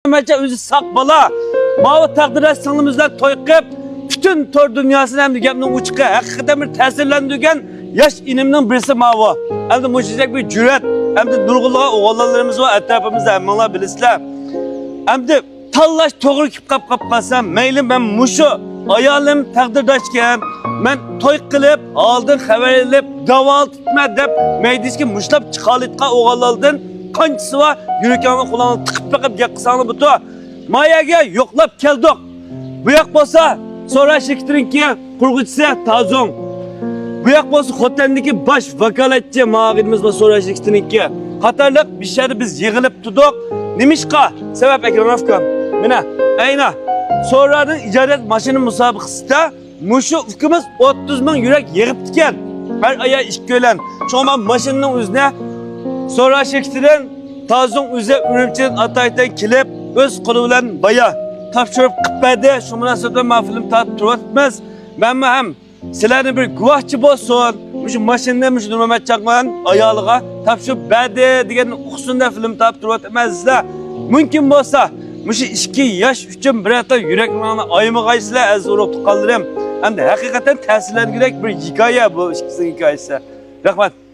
Mece özü sak bala. Mavi takdirde sınırımızdan toyqib, bütün tor dünyasını hem de geminin uçqı, hakikaten bir tesirlendirgen yaş iniminin birisi mavi. Hem de mucizek bir cüret, hem de nurgulluğa oğlanlarımız var, etrafımızda emmala bilisler. Hem de tallaş toğru kip kap kalsam, meylim ben muşu, ayalım takdirdaşken, ben toy qilib, aldın haber edip, daval tutma deb, meydiski muşlap çıkalıtka oğlanladın, kançısı var, yürükanın kulağını tıkıp bakıp yakısanı butu. Mayaga yoklap keldik. Bu yak bolsa, sonra şirketininki kurgucusu Tazong. Bu yak bolsa Xotendeki baş vakaletçi mağidimiz var sonra şirketininki. Katarlık bir şeyde biz yığılıp tutuk. Nimişka, sebep ekranafkam. Mine, ayna. Sonradan icaret maşının musabıkasında muşu ufkımız 30 bin yürek yığıp diken. Her aya iş gölen. Çoğuma maşının üzerine sonra şirketinden Tazong üzerine ürümçinin ataytan kilip öz kolu bilen baya tapşırıp kıpbedi şu münasebeten mahfilim taat turvatmaz. Ben hem sizlerine bir guvahçı bolsun. Şu maşinne şu Mehmet Çakman ayalığa tapşırıp bedi diyen uqsunda film taat turvatmazlar. Mümkün bolsa şu 2 yaş üçün bir hafta yüreklerini ayımıgaysızlar az uruq tuqaldırım. Hem de hakikaten tesirlendirek bir hikaye bu ikisinin hikayesi. Rahmat.